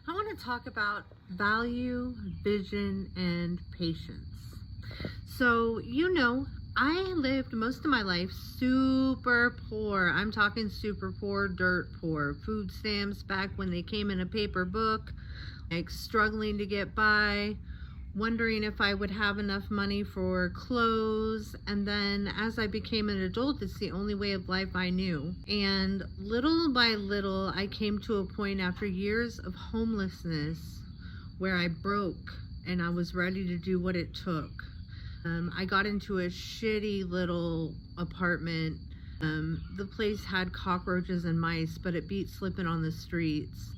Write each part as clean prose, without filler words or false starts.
I want to talk about value, vision, and patience. So, I lived most of my life super poor. I'm talking super poor, dirt poor. Food stamps back when they came in a paper book, like struggling to get by, wondering if I would have enough money for clothes. And then as I became an adult, it's the only way of life I knew. And little by little, I came to a point after years of homelessness where I broke and I was ready to do what it took. I got into a shitty little apartment. The place had cockroaches and mice, but it beat slipping on the streets.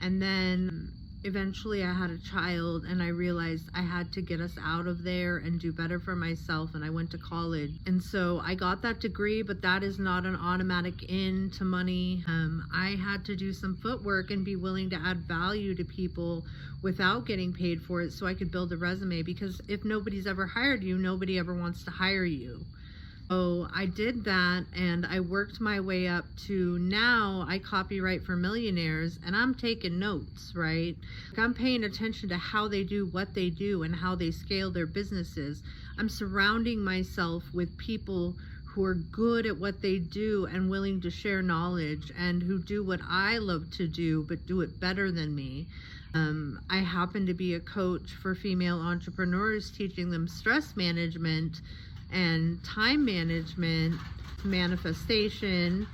And then eventually I had a child and I realized I had to get us out of there and do better for myself, and I went to college. And so I got that degree, but that is not an automatic in to money. I had to do some footwork and be willing to add value to people without getting paid for it so I could build a resume, because if nobody's ever hired you, nobody ever wants to hire you. So I did that and I worked my way up to now I copyright for millionaires, and I'm taking notes, right? I'm paying attention to how they do what they do and how they scale their businesses. I'm surrounding myself with people who are good at what they do and willing to share knowledge, and who do what I love to do but do it better than me. I happen to be a coach for female entrepreneurs, teaching them stress management and time management, manifestation,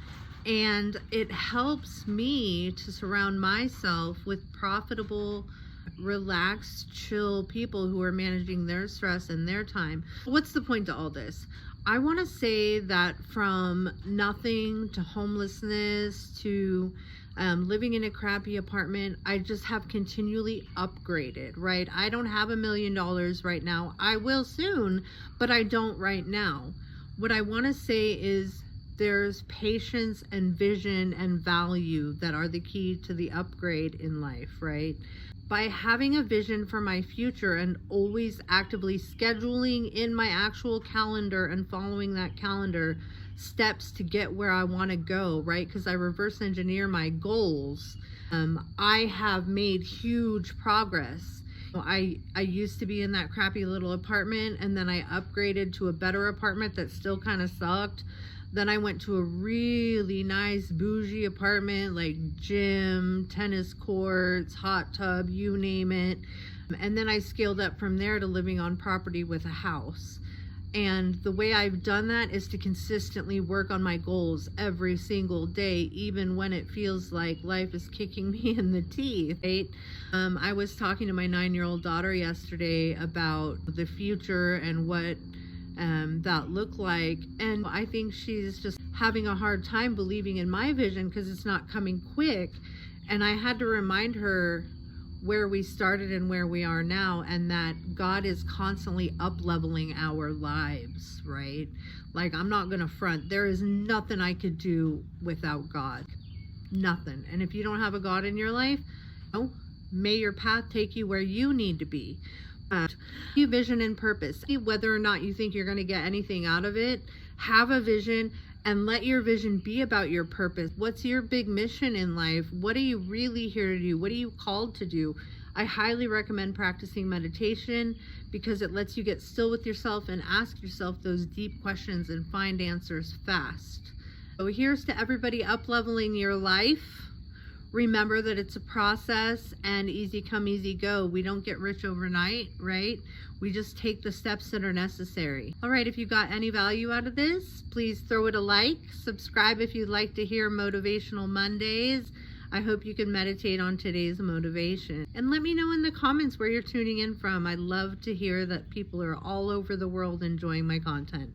and it helps me to surround myself with profitable, relaxed, chill people who are managing their stress and their time. What's the point to all this? I want to say that from nothing to homelessness to living in a crappy apartment, I just have continually upgraded, right? I don't have $1 million right now. I will soon, but I don't right now. What I want to say is there's patience and vision and value that are the key to the upgrade in life, right? By having a vision for my future and always actively scheduling in my actual calendar and following that calendar steps to get where I want to go, right? Because I reverse engineer my goals. I have made huge progress. I used to be in that crappy little apartment, and then I upgraded to a better apartment that still kind of sucked. Then I went to a really nice bougie apartment, like gym, tennis courts, hot tub, you name it. And then I scaled up from there to living on property with a house. And the way I've done that is to consistently work on my goals every single day, even when it feels like life is kicking me in the teeth, right? I was talking to my 9-year-old daughter yesterday about the future and what that looked like. And I think she's just having a hard time believing in my vision because it's not coming quick. And I had to remind her where we started and where we are now, and that God is constantly up-leveling our lives, right? Like, I'm not gonna front. There is nothing I could do without God. Nothing. And if you don't have a God in your life, may your path take you where you need to be. You vision and purpose. Whether or not you think you're going to get anything out of it, have a vision and let your vision be about your purpose. What's your big mission in life? What are you really here to do? What are you called to do? I highly recommend practicing meditation because it lets you get still with yourself and ask yourself those deep questions and find answers fast. So here's to everybody up-leveling your life. Remember that it's a process, and easy come, easy go. We don't get rich overnight, right? We just take the steps that are necessary. All right, if you got any value out of this, please throw it a like. Subscribe if you'd like to hear Motivational Mondays. I hope you can meditate on today's motivation. And let me know in the comments where you're tuning in from. I love to hear that people are all over the world enjoying my content.